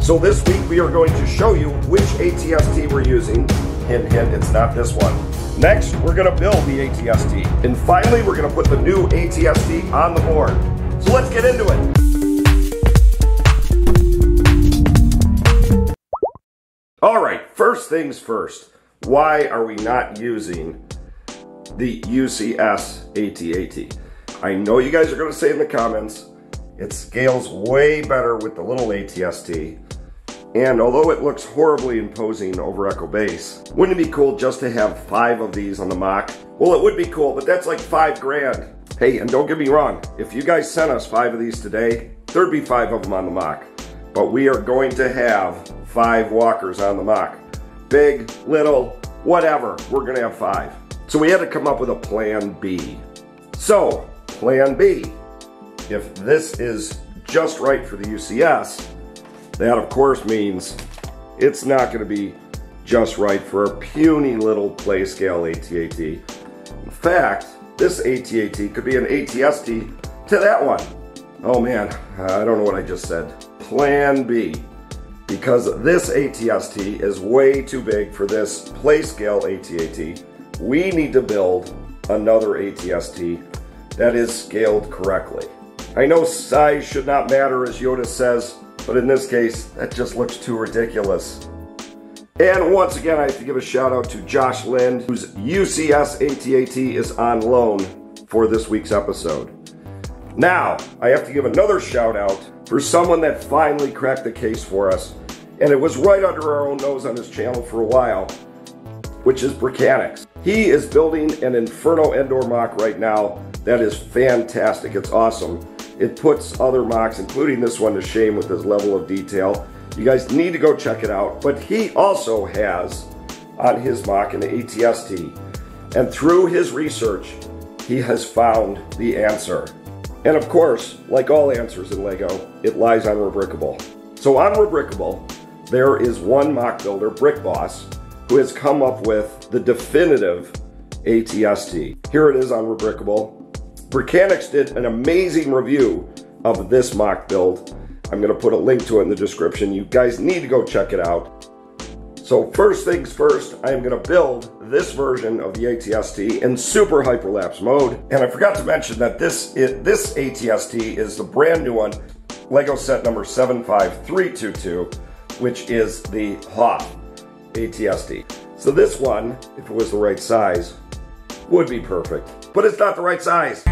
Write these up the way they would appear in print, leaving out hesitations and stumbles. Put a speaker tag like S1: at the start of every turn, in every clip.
S1: So this week we are going to show you which ATST we're using. Hint, hint, it's not this one. Next, we're going to build the ATST. And finally, we're going to put the new ATST on the board. So let's get into it. All right, first things first. Why are we not using the UCS AT-AT? I know you guys are going to say in the comments, it scales way better with the little ATST. And although it looks horribly imposing over Echo Base, wouldn't it be cool just to have 5 of these on the MOC? Well, it would be cool, but that's like $5 grand. Hey, and don't get me wrong, if you guys sent us 5 of these today, there'd be 5 of them on the MOC. But we are going to have 5 walkers on the MOC. Big, little, whatever, we're gonna have 5. So we had to come up with a plan B. So, plan B, if this is just right for the UCS, that of course means it's not going to be just right for a puny little play scale AT-AT. In fact, this AT-AT could be an ATST to that one. Oh man, I don't know what I just said. Plan B. Because this ATST is way too big for this play scale AT-AT, we need to build another ATST that is scaled correctly. I know size should not matter, as Yoda says, but in this case, that just looks too ridiculous. And once again, I have to give a shout out to Josh Lind, whose UCS AT-AT is on loan for this week's episode. Now, I have to give another shout out for someone that finally cracked the case for us, and it was right under our own nose on this channel for a while, which is Brickanics. He is building an Inferno Endor MOC right now that is fantastic. It's awesome. It puts other MOCs, including this one, to shame with this level of detail. You guys need to go check it out. But he also has on his MOC an ATST. And through his research, he has found the answer. And of course, like all answers in LEGO, it lies on Rubricable. So on Rubricable, there is one MOC builder, Brick Boss, who has come up with the definitive ATST. Here it is on Rubricable. Brickanics did an amazing review of this MOC build. I'm going to put a link to it in the description. You guys need to go check it out. So first things first, I am going to build this version of the ATST in super hyperlapse mode. And I forgot to mention that this ATST is the brand new one, LEGO set number 75322, which is the Hoth ATST. So this one, if it was the right size, would be perfect. But it's not the right size.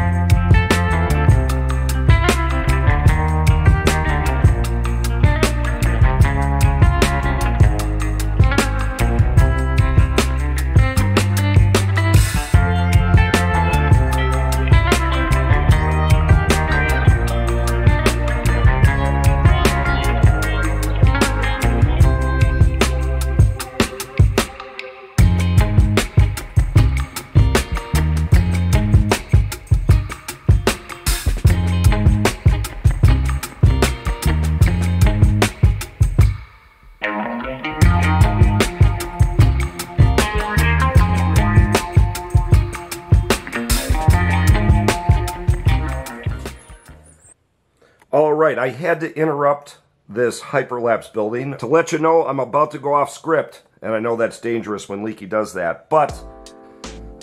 S1: Alright, I had to interrupt this hyperlapse building to let you know I'm about to go off script, and I know that's dangerous when Leaky does that, but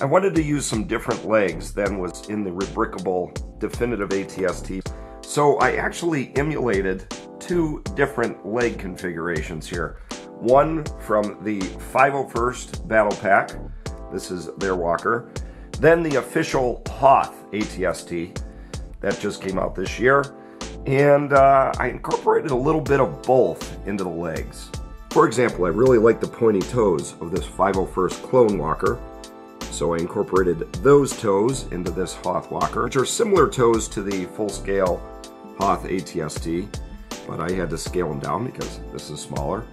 S1: I wanted to use some different legs than was in the Rubricable definitive ATST. So I actually emulated 2 different leg configurations here. One from the 501st Battle Pack, this is their walker, then the official Hoth ATST that just came out this year. And I incorporated a little bit of both into the legs. For example, I really like the pointy toes of this 501st Clone Walker, so I incorporated those toes into this Hoth Walker, which are similar toes to the full-scale Hoth ATST, but I had to scale them down because this is smaller.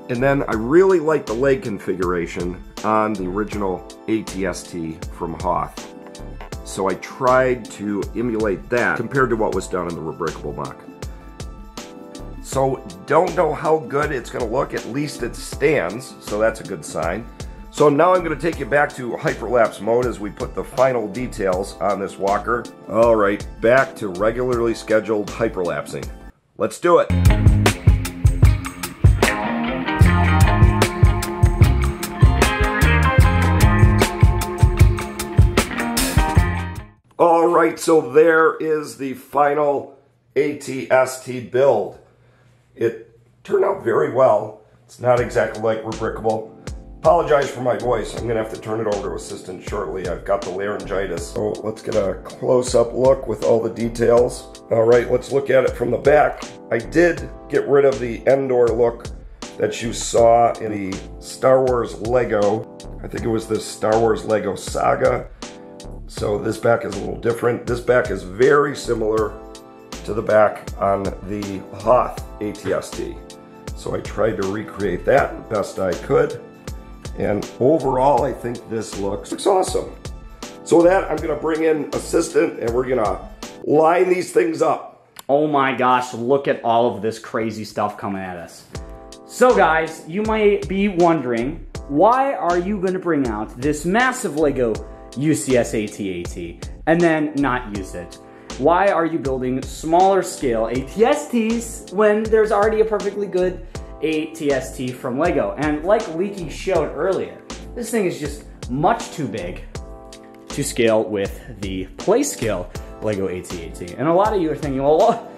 S1: And then I really like the leg configuration on the original ATST from Hoth. So I tried to emulate that compared to what was done in the Rubricable MOC. So don't know how good it's going to look, at least it stands, so that's a good sign. So now I'm going to take you back to hyperlapse mode as we put the final details on this walker. Alright, back to regularly scheduled hyperlapsing. Let's do it! right, so there is the final ATST build. It turned out very well. It's not exactly like Rubricable. Apologize for my voice. I'm gonna have to turn it over to assistant shortly. I've got the laryngitis. So let's get a close-up look with all the details. All right, let's look at it from the back. I did get rid of the Endor look that you saw in the Star Wars Lego. I think it was this Star Wars Lego Saga. So this back is a little different. This back is very similar to the back on the Hoth ATST. So I tried to recreate that best I could. And overall, I think this looks awesome. So with that, I'm gonna bring in assistant and we're gonna line these things up.
S2: Oh my gosh, look at all of this crazy stuff coming at us. So guys, you might be wondering, why are you gonna bring out this massive LEGO UCS AT-AT and then not use it? Why are you building smaller scale ATSTs when there's already a perfectly good ATST from LEGO? And like Leaky showed earlier, this thing is just much too big to scale with the play scale LEGO AT-AT. And a lot of you are thinking, well,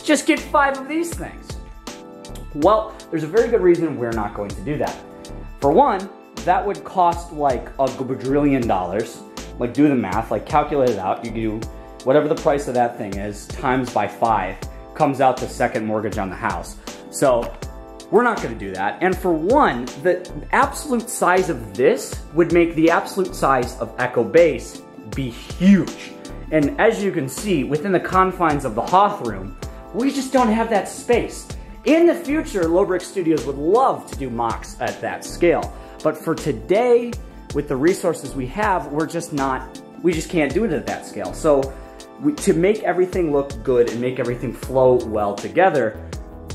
S2: just get 5 of these things. Well, there's a very good reason we're not going to do that. For one, that would cost like a quadrillion dollars. Like, do the math, like calculate it out. You do whatever the price of that thing is times by 5 comes out to second mortgage on the house. So we're not going to do that. And for one, the absolute size of this would make the absolute size of Echo Base be huge. And as you can see, within the confines of the Hoth room, we just don't have that space. In the future, Lobricks Studios would love to do MOCS at that scale. But for today, with the resources we have, we just can't do it at that scale. So to make everything look good and make everything flow well together,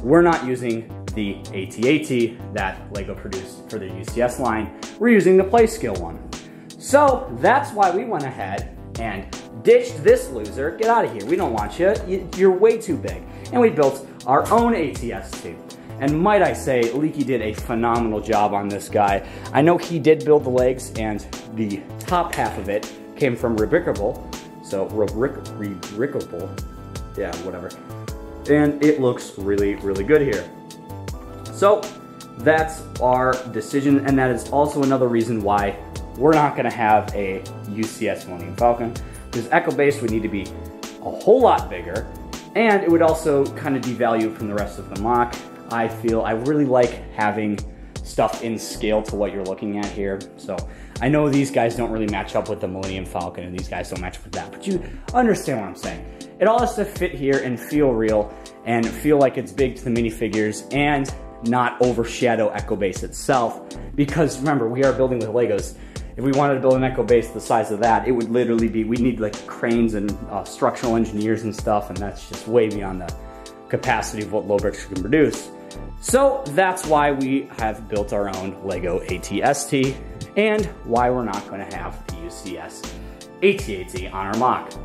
S2: we're not using the AT-AT that LEGO produced for the UCS line. We're using the play scale one. So that's why we went ahead and ditched this loser. Get out of here. We don't want you. You're way too big. And we built our own ATST. And might I say, Leaky did a phenomenal job on this guy. I know he did build the legs, and the top half of it came from Rubricable. So, Rubricable. Yeah, whatever. And it looks really, really good here. So, that's our decision, and that is also another reason why we're not going to have a UCS Millennium Falcon. Because Echo Base would need to be a whole lot bigger, and it would also kind of devalue from the rest of the MOC. I feel I really like having stuff in scale to what you're looking at here. So I know these guys don't really match up with the Millennium Falcon, and these guys don't match up with that, but you understand what I'm saying. It all has to fit here and feel real and feel like it's big to the minifigures and not overshadow Echo Base itself. Because remember, we are building with Legos. If we wanted to build an Echo Base the size of that, it would literally be, we'd need like cranes and structural engineers and stuff, and that's just way beyond the capacity of what Lobricks can produce. So that's why we have built our own LEGO ATST and why we're not going to have the UCS AT-AT on our MOC.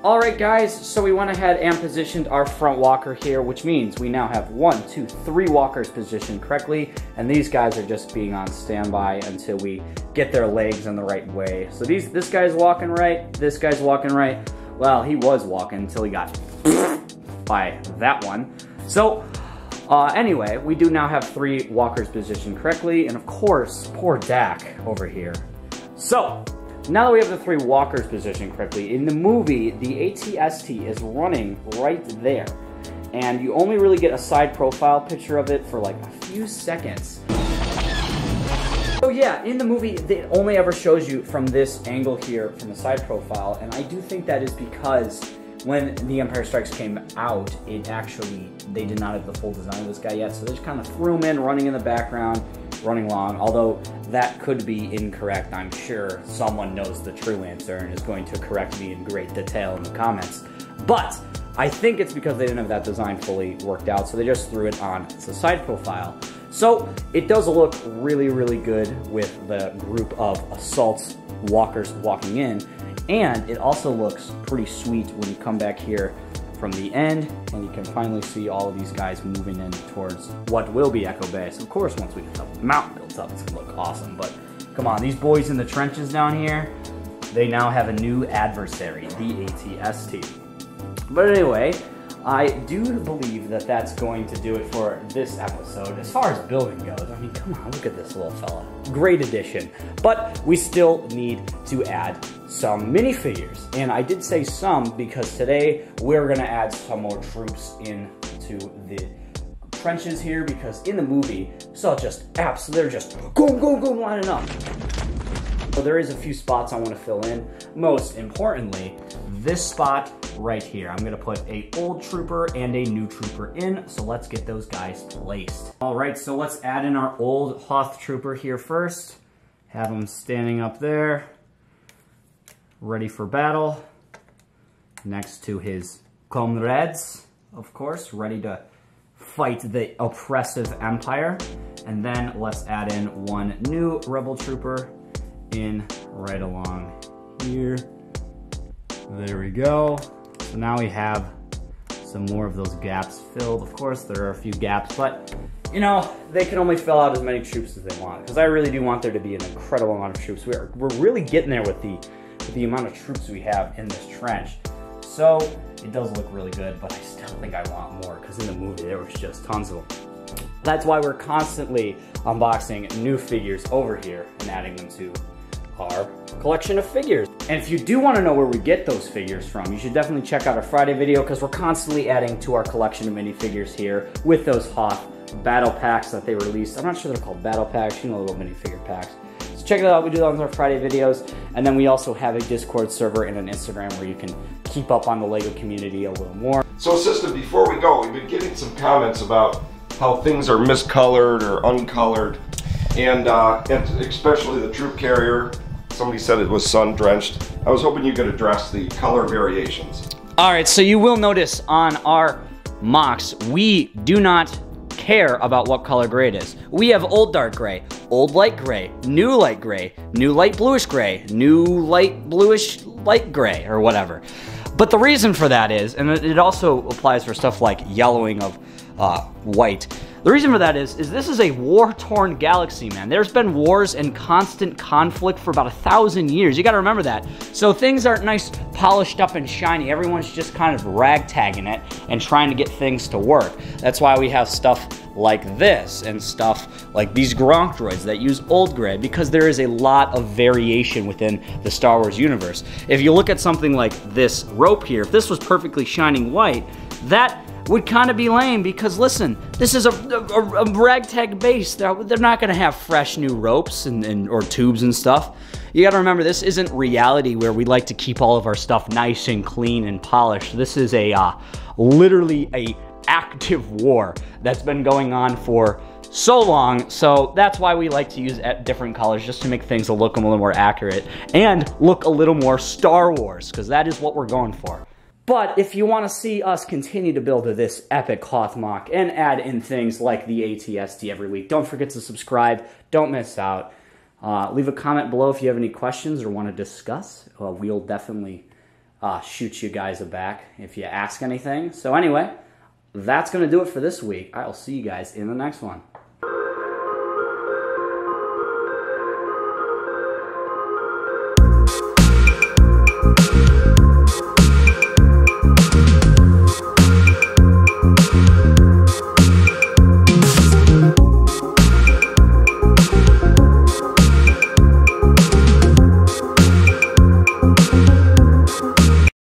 S2: Alright guys, so we went ahead and positioned our front walker here, which means we now have 1, 2, 3 walkers positioned correctly, and these guys are just being on standby until we get their legs in the right way. So this guy's walking right, this guy's walking right. Well, he was walking until he got by that one. So anyway, we do now have 3 walkers positioned correctly, and of course, poor Dak over here. So, now that we have the 3 walkers positioned correctly, in the movie, the ATST is running right there. And you only really get a side profile picture of it for like a few seconds. So yeah, in the movie, it only ever shows you from this angle here, from the side profile, and I do think that is because when The Empire Strikes came out, they did not have the full design of this guy yet, so they just kind of threw him in, running in the background, running along, although that could be incorrect. I'm sure someone knows the true answer and is going to correct me in great detail in the comments. But I think it's because they didn't have that design fully worked out, so they just threw it on as a side profile. So it does look really, really good with the group of assault walkers walking in, and it also looks pretty sweet when you come back here from the end, and you can finally see all of these guys moving in towards what will be Echo Base. Of course, once we get the mountain built up, it's gonna look awesome, but come on, these boys in the trenches down here, they now have a new adversary, the ATST. But anyway, I do believe that that's going to do it for this episode. As far as building goes, I mean, come on, look at this little fella. Great addition. But we still need to add some minifigures. And I did say some because today we're gonna add some more troops into the trenches here, because in the movie, so they're just go lining up. So there is a few spots I want to fill in. Most importantly, this spot right here. I'm gonna put a old trooper and a new trooper in, so let's get those guys placed. All right, so let's add in our old Hoth trooper here first. Have him standing up there, ready for battle, next to his comrades, of course, ready to fight the oppressive empire. And then let's add in one new rebel trooper in right along here. There we go. So now we have some more of those gaps filled. Of course, there are a few gaps, but you know, they can only fill out as many troops as they want, because I really do want there to be an incredible amount of troops. We're really getting there with the amount of troops we have in this trench. So it does look really good, but I still think I want more, because in the movie there was just tons of them. That's why we're constantly unboxing new figures over here and adding them to our collection of figures. And if you do want to know where we get those figures from, you should definitely check out our Friday video, because we're constantly adding to our collection of minifigures here with those Hoth battle packs that they released. I'm not sure they're called battle packs, you know, little minifigure packs. So check it out, we do that on our Friday videos. And then we also have a Discord server and an Instagram where you can keep up on the LEGO community a little more.
S1: So assistant, before we go, we've been getting some comments about how things are miscolored or uncolored, and especially the troop carrier. Somebody said it was sun-drenched. I was hoping you could address the color variations.
S2: All right, so you will notice on our MOCS, we do not care about what color gray it is. We have old dark gray, old light gray, new light bluish gray, new light bluish light gray, or whatever. But the reason for that is, and it also applies for stuff like yellowing of white. The reason for that is this is a war-torn galaxy, man. There's been wars and constant conflict for about 1,000 years. You gotta remember that. So things aren't nice, polished up and shiny. Everyone's just kind of ragtagging it and trying to get things to work. That's why we have stuff like this and stuff like these Gronk droids that use old gray, because there is a lot of variation within the Star Wars universe. If you look at something like this rope here, if this was perfectly shining white, that would kind of be lame, because listen, this is a ragtag base. They're not going to have fresh new ropes or tubes and stuff. You got to remember, this isn't reality where we like to keep all of our stuff nice and clean and polished. This is literally a active war that's been going on for so long. So that's why we like to use different colors, just to make things look a little more accurate and look a little more Star Wars, because that is what we're going for. But if you want to see us continue to build this epic Hoth MOC and add in things like the ATST every week, don't forget to subscribe. Don't miss out. Leave a comment below if you have any questions or want to discuss. We'll definitely shoot you guys back if you ask anything. So anyway, that's going to do it for this week. I'll see you guys in the next one.